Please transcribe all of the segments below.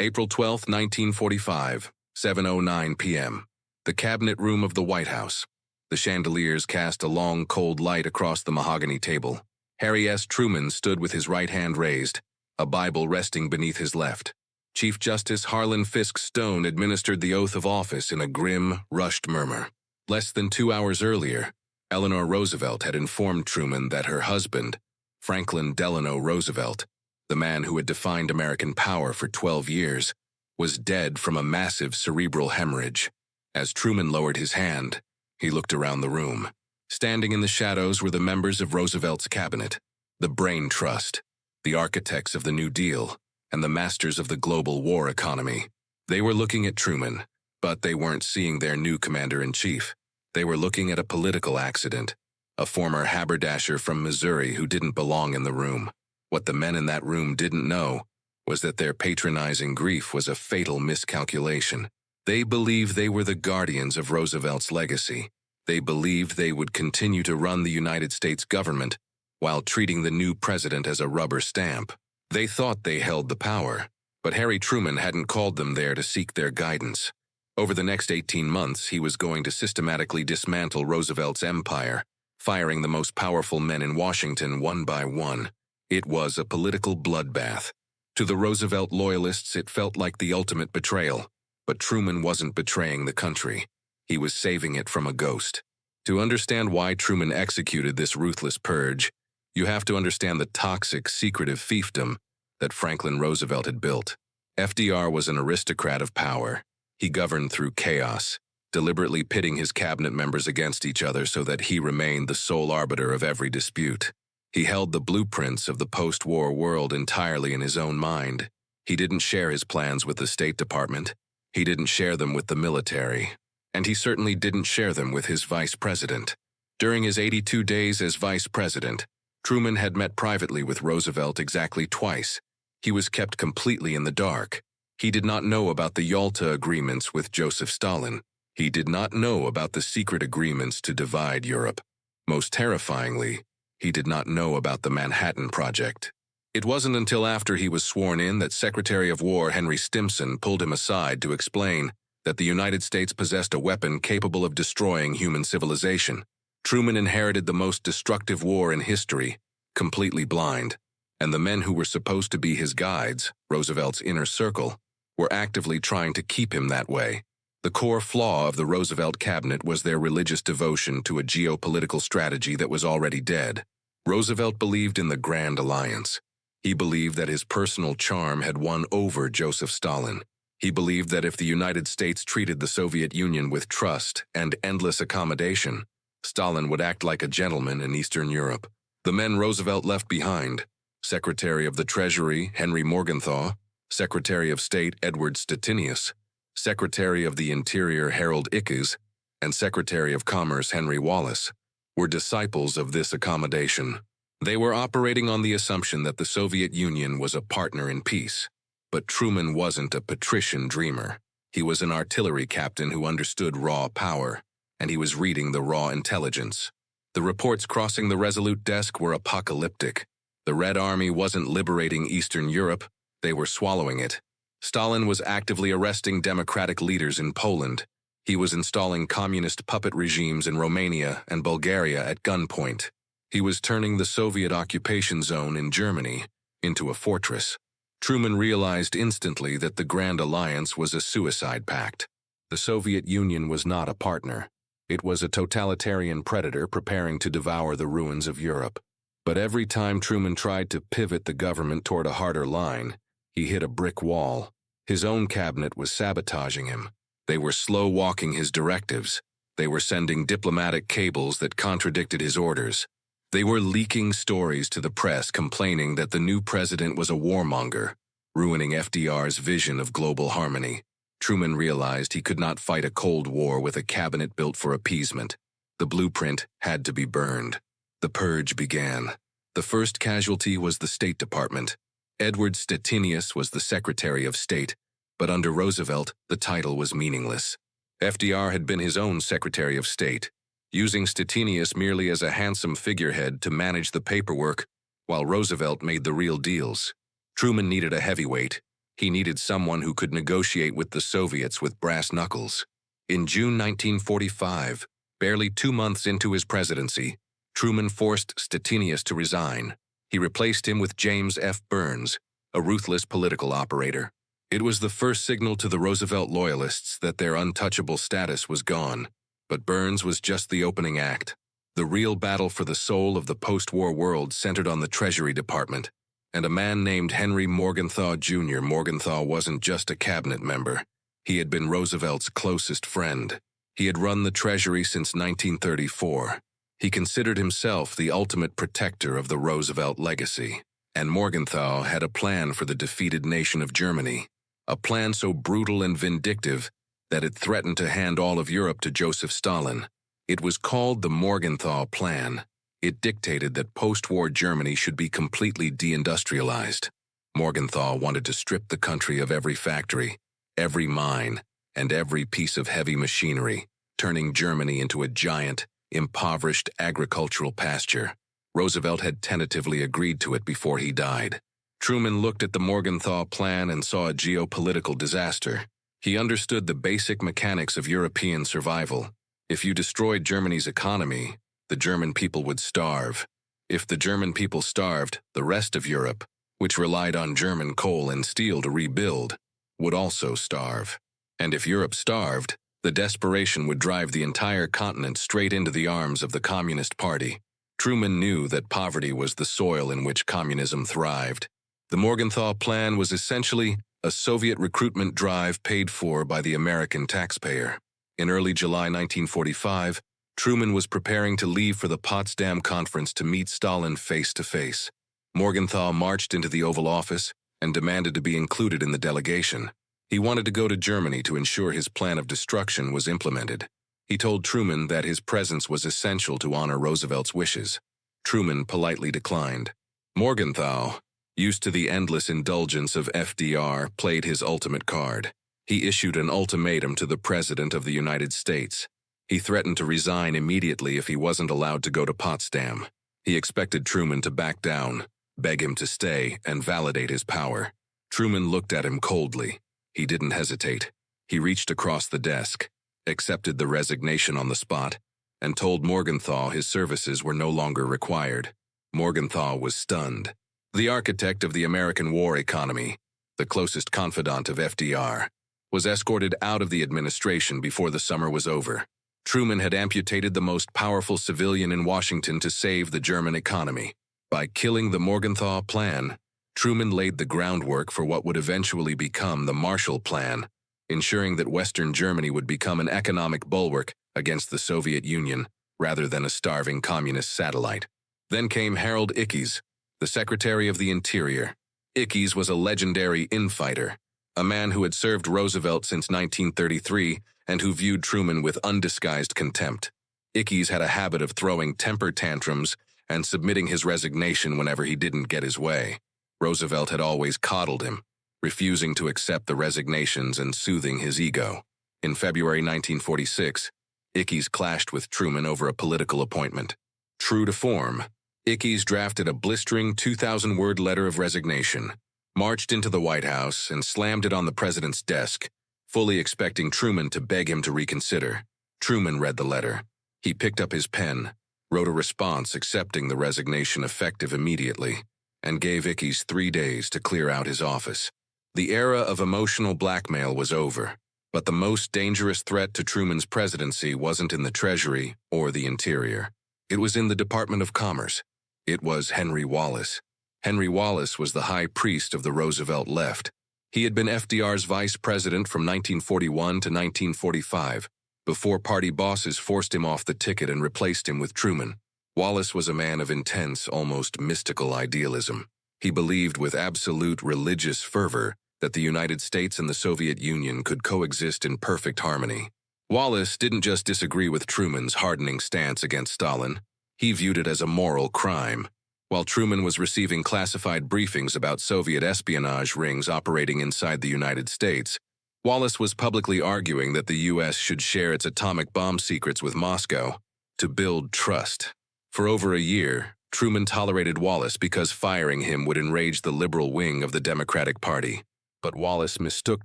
April 12, 1945, 7:09 p.m. The cabinet room of the White House. The chandeliers cast a long, cold light across the mahogany table. Harry S. Truman stood with his right hand raised, a Bible resting beneath his left. Chief Justice Harlan Fiske Stone administered the oath of office in a grim, rushed murmur. Less than 2 hours earlier, Eleanor Roosevelt had informed Truman that her husband, Franklin Delano Roosevelt, the man who had defined American power for 12 years, was dead from a massive cerebral hemorrhage. As Truman lowered his hand, he looked around the room. Standing in the shadows were the members of Roosevelt's cabinet, the Brain Trust, the architects of the New Deal, and the masters of the global war economy. They were looking at Truman, but they weren't seeing their new commander-in-chief. They were looking at a political accident, a former haberdasher from Missouri who didn't belong in the room. What the men in that room didn't know was that their patronizing grief was a fatal miscalculation. They believed they were the guardians of Roosevelt's legacy. They believed they would continue to run the United States government while treating the new president as a rubber stamp. They thought they held the power, but Harry Truman hadn't called them there to seek their guidance. Over the next 18 months, he was going to systematically dismantle Roosevelt's empire, firing the most powerful men in Washington one by one. It was a political bloodbath. To the Roosevelt loyalists, it felt like the ultimate betrayal. But Truman wasn't betraying the country. He was saving it from a ghost. To understand why Truman executed this ruthless purge, you have to understand the toxic, secretive fiefdom that Franklin Roosevelt had built. FDR was an aristocrat of power. He governed through chaos, deliberately pitting his cabinet members against each other so that he remained the sole arbiter of every dispute. He held the blueprints of the post-war world entirely in his own mind. He didn't share his plans with the State Department. He didn't share them with the military. And he certainly didn't share them with his vice president. During his 82 days as vice president, Truman had met privately with Roosevelt exactly twice. He was kept completely in the dark. He did not know about the Yalta agreements with Joseph Stalin. He did not know about the secret agreements to divide Europe. Most terrifyingly, he did not know about the Manhattan Project. It wasn't until after he was sworn in that Secretary of War Henry Stimson pulled him aside to explain that the United States possessed a weapon capable of destroying human civilization. Truman inherited the most destructive war in history, completely blind, and the men who were supposed to be his guides, Roosevelt's inner circle, were actively trying to keep him that way. The core flaw of the Roosevelt cabinet was their religious devotion to a geopolitical strategy that was already dead. Roosevelt believed in the Grand Alliance. He believed that his personal charm had won over Joseph Stalin. He believed that if the United States treated the Soviet Union with trust and endless accommodation, Stalin would act like a gentleman in Eastern Europe. The men Roosevelt left behind, Secretary of the Treasury Henry Morgenthau, Secretary of State Edward Stettinius, Secretary of the Interior Harold Ickes, and Secretary of Commerce Henry Wallace, were disciples of this accommodation. They were operating on the assumption that the Soviet Union was a partner in peace. But Truman wasn't a patrician dreamer. He was an artillery captain who understood raw power, and he was reading the raw intelligence. The reports crossing the Resolute desk were apocalyptic. The Red Army wasn't liberating Eastern Europe, they were swallowing it. Stalin was actively arresting democratic leaders in Poland. He was installing communist puppet regimes in Romania and Bulgaria at gunpoint. He was turning the Soviet occupation zone in Germany into a fortress. Truman realized instantly that the Grand Alliance was a suicide pact. The Soviet Union was not a partner. It was a totalitarian predator preparing to devour the ruins of Europe. But every time Truman tried to pivot the government toward a harder line, he hit a brick wall. His own cabinet was sabotaging him. They were slow-walking his directives. They were sending diplomatic cables that contradicted his orders. They were leaking stories to the press complaining that the new president was a warmonger, ruining FDR's vision of global harmony. Truman realized he could not fight a Cold War with a cabinet built for appeasement. The blueprint had to be burned. The purge began. The first casualty was the State Department. Edward Stettinius was the Secretary of State, but under Roosevelt, the title was meaningless. FDR had been his own Secretary of State, using Stettinius merely as a handsome figurehead to manage the paperwork, while Roosevelt made the real deals. Truman needed a heavyweight, He needed someone who could negotiate with the Soviets with brass knuckles. In June 1945, barely 2 months into his presidency, Truman forced Stettinius to resign. He replaced him with James F. Burns, a ruthless political operator. It was the first signal to the Roosevelt loyalists that their untouchable status was gone. But Burns was just the opening act. The real battle for the soul of the post-war world centered on the Treasury Department. And a man named Henry Morgenthau Jr. Morgenthau wasn't just a cabinet member. He had been Roosevelt's closest friend. He had run the Treasury since 1934. He considered himself the ultimate protector of the Roosevelt legacy. And Morgenthau had a plan for the defeated nation of Germany. A plan so brutal and vindictive that it threatened to hand all of Europe to Joseph Stalin. It was called the Morgenthau Plan. It dictated that post-war Germany should be completely deindustrialized. Morgenthau wanted to strip the country of every factory, every mine, and every piece of heavy machinery, turning Germany into a giant, impoverished agricultural pasture. Roosevelt had tentatively agreed to it before he died. Truman looked at the Morgenthau Plan and saw a geopolitical disaster. He understood the basic mechanics of European survival. If you destroyed Germany's economy, the German people would starve. If the German people starved, the rest of Europe, which relied on German coal and steel to rebuild, would also starve. And if Europe starved, the desperation would drive the entire continent straight into the arms of the Communist Party. Truman knew that poverty was the soil in which communism thrived. The Morgenthau Plan was essentially a Soviet recruitment drive paid for by the American taxpayer. In early July 1945, Truman was preparing to leave for the Potsdam Conference to meet Stalin face-to-face. Morgenthau marched into the Oval Office and demanded to be included in the delegation. He wanted to go to Germany to ensure his plan of destruction was implemented. He told Truman that his presence was essential to honor Roosevelt's wishes. Truman politely declined. Morgenthau, used to the endless indulgence of FDR, played his ultimate card. He issued an ultimatum to the President of the United States. He threatened to resign immediately if he wasn't allowed to go to Potsdam. He expected Truman to back down, beg him to stay, and validate his power. Truman looked at him coldly. He didn't hesitate. He reached across the desk, accepted the resignation on the spot, and told Morgenthau his services were no longer required. Morgenthau was stunned. The architect of the American war economy, the closest confidant of FDR, was escorted out of the administration before the summer was over. Truman had amputated the most powerful civilian in Washington to save the German economy. By killing the Morgenthau Plan, Truman laid the groundwork for what would eventually become the Marshall Plan, ensuring that Western Germany would become an economic bulwark against the Soviet Union rather than a starving communist satellite. Then came Harold Ickes, the Secretary of the Interior. Ickes was a legendary infighter, a man who had served Roosevelt since 1933 and who viewed Truman with undisguised contempt. Ickes had a habit of throwing temper tantrums and submitting his resignation whenever he didn't get his way. Roosevelt had always coddled him, refusing to accept the resignations and soothing his ego. In February 1946, Ickes clashed with Truman over a political appointment. True to form, Ickes drafted a blistering 2,000-word letter of resignation, marched into the White House, and slammed it on the president's desk, fully expecting Truman to beg him to reconsider. Truman read the letter. He picked up his pen, wrote a response accepting the resignation effective immediately, and gave Ickes 3 days to clear out his office. The era of emotional blackmail was over, but the most dangerous threat to Truman's presidency wasn't in the Treasury or the Interior. It was in the Department of Commerce. It was Henry Wallace. Henry Wallace was the high priest of the Roosevelt left. He had been FDR's vice president from 1941 to 1945, before party bosses forced him off the ticket and replaced him with Truman. Wallace was a man of intense, almost mystical idealism. He believed with absolute religious fervor that the United States and the Soviet Union could coexist in perfect harmony. Wallace didn't just disagree with Truman's hardening stance against Stalin. He viewed it as a moral crime. While Truman was receiving classified briefings about Soviet espionage rings operating inside the United States, Wallace was publicly arguing that the U.S. should share its atomic bomb secrets with Moscow to build trust. For over a year, Truman tolerated Wallace because firing him would enrage the liberal wing of the Democratic Party. But Wallace mistook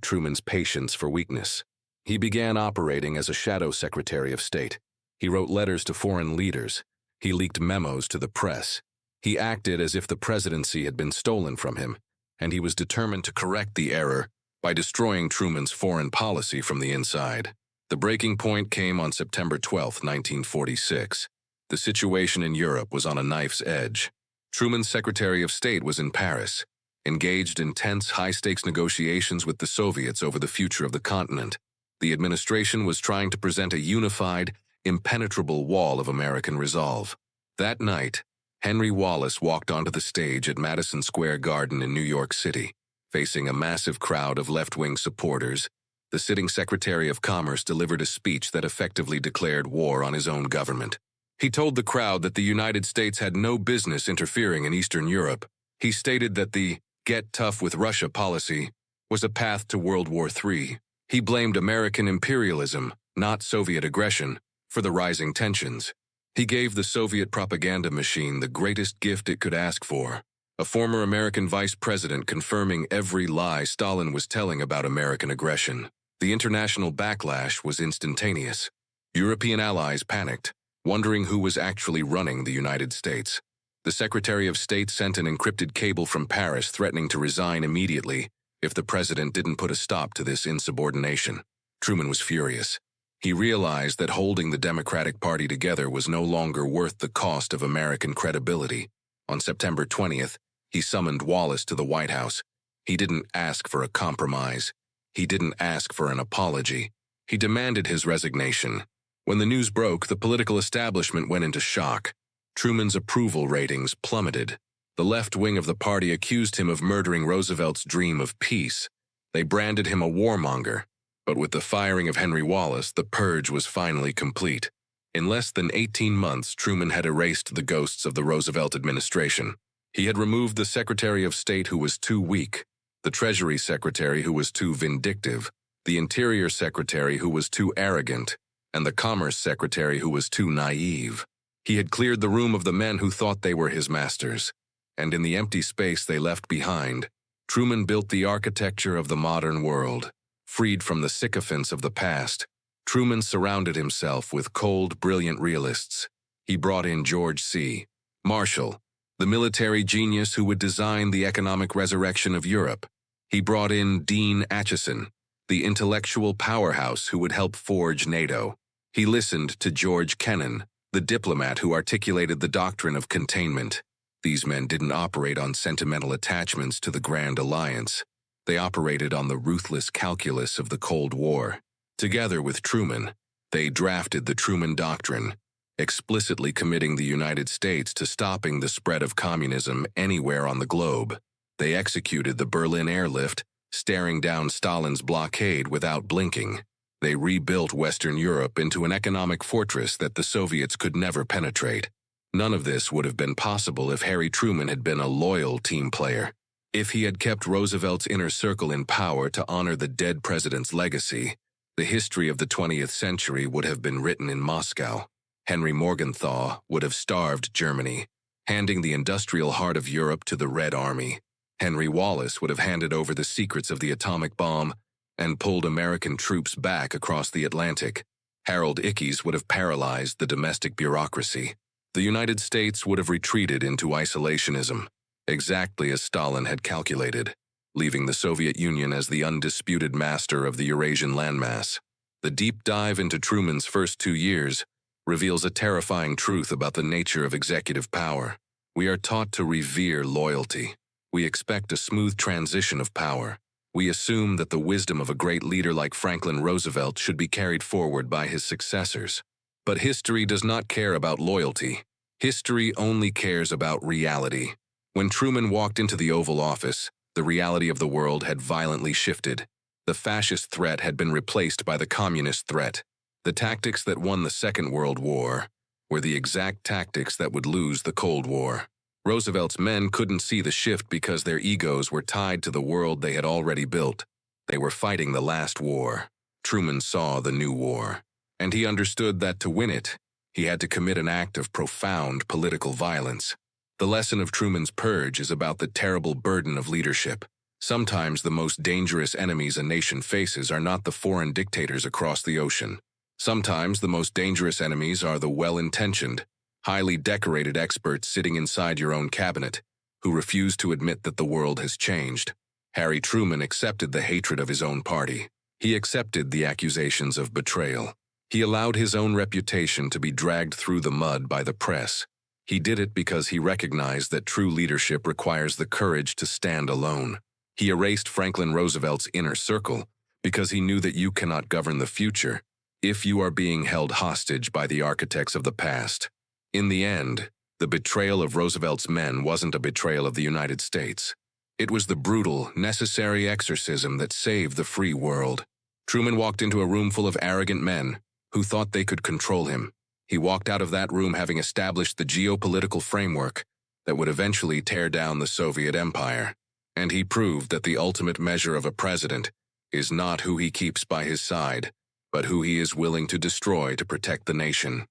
Truman's patience for weakness. He began operating as a shadow Secretary of State. He wrote letters to foreign leaders. He leaked memos to the press. He acted as if the presidency had been stolen from him, and he was determined to correct the error by destroying Truman's foreign policy from the inside. The breaking point came on September 12, 1946. The situation in Europe was on a knife's edge. Truman's Secretary of State was in Paris, engaged in tense, high-stakes negotiations with the Soviets over the future of the continent. The administration was trying to present a unified, impenetrable wall of American resolve. That night, Henry Wallace walked onto the stage at Madison Square Garden in New York City. Facing a massive crowd of left-wing supporters, the sitting Secretary of Commerce delivered a speech that effectively declared war on his own government. He told the crowd that the United States had no business interfering in Eastern Europe. He stated that the "get tough with Russia" policy was a path to World War III. He blamed American imperialism, not Soviet aggression, for the rising tensions. He gave the Soviet propaganda machine the greatest gift it could ask for: a former American vice president confirming every lie Stalin was telling about American aggression. The international backlash was instantaneous. European allies panicked, wondering who was actually running the United States. The Secretary of State sent an encrypted cable from Paris threatening to resign immediately if the president didn't put a stop to this insubordination. Truman was furious. He realized that holding the Democratic Party together was no longer worth the cost of American credibility. On September 20th, he summoned Wallace to the White House. He didn't ask for a compromise. He didn't ask for an apology. He demanded his resignation. When the news broke, the political establishment went into shock. Truman's approval ratings plummeted. The left wing of the party accused him of murdering Roosevelt's dream of peace. They branded him a warmonger. But with the firing of Henry Wallace, the purge was finally complete. In less than 18 months, Truman had erased the ghosts of the Roosevelt administration. He had removed the Secretary of State who was too weak, the Treasury Secretary who was too vindictive, the Interior Secretary who was too arrogant, and the Commerce Secretary who was too naive. He had cleared the room of the men who thought they were his masters, and in the empty space they left behind, Truman built the architecture of the modern world. Freed from the sycophants of the past, Truman surrounded himself with cold, brilliant realists. He brought in George C. Marshall, the military genius who would design the economic resurrection of Europe. He brought in Dean Acheson, the intellectual powerhouse who would help forge NATO. He listened to George Kennan, the diplomat who articulated the doctrine of containment. These men didn't operate on sentimental attachments to the Grand Alliance. They operated on the ruthless calculus of the Cold War. Together with Truman, they drafted the Truman Doctrine, explicitly committing the United States to stopping the spread of communism anywhere on the globe. They executed the Berlin airlift, staring down Stalin's blockade without blinking. They rebuilt Western Europe into an economic fortress that the Soviets could never penetrate. None of this would have been possible if Harry Truman had been a loyal team player. If he had kept Roosevelt's inner circle in power to honor the dead president's legacy, the history of the 20th century would have been written in Moscow. Henry Morgenthau would have starved Germany, handing the industrial heart of Europe to the Red Army. Henry Wallace would have handed over the secrets of the atomic bomb and pulled American troops back across the Atlantic. Harold Ickes would have paralyzed the domestic bureaucracy. The United States would have retreated into isolationism, exactly as Stalin had calculated, leaving the Soviet Union as the undisputed master of the Eurasian landmass. The deep dive into Truman's first 2 years reveals a terrifying truth about the nature of executive power. We are taught to revere loyalty. We expect a smooth transition of power. We assume that the wisdom of a great leader like Franklin Roosevelt should be carried forward by his successors. But history does not care about loyalty. History only cares about reality. When Truman walked into the Oval Office, the reality of the world had violently shifted. The fascist threat had been replaced by the communist threat. The tactics that won the Second World War were the exact tactics that would lose the Cold War. Roosevelt's men couldn't see the shift because their egos were tied to the world they had already built. They were fighting the last war. Truman saw the new war, and he understood that to win it, he had to commit an act of profound political violence. The lesson of Truman's purge is about the terrible burden of leadership. Sometimes the most dangerous enemies a nation faces are not the foreign dictators across the ocean. Sometimes the most dangerous enemies are the well-intentioned, highly decorated experts sitting inside your own cabinet who refuse to admit that the world has changed. Harry Truman accepted the hatred of his own party. He accepted the accusations of betrayal. He allowed his own reputation to be dragged through the mud by the press. He did it because he recognized that true leadership requires the courage to stand alone. He erased Franklin Roosevelt's inner circle because he knew that you cannot govern the future if you are being held hostage by the architects of the past. In the end, the betrayal of Roosevelt's men wasn't a betrayal of the United States. It was the brutal, necessary exorcism that saved the free world. Truman walked into a room full of arrogant men who thought they could control him. He walked out of that room having established the geopolitical framework that would eventually tear down the Soviet Empire. And he proved that the ultimate measure of a president is not who he keeps by his side, but who he is willing to destroy to protect the nation.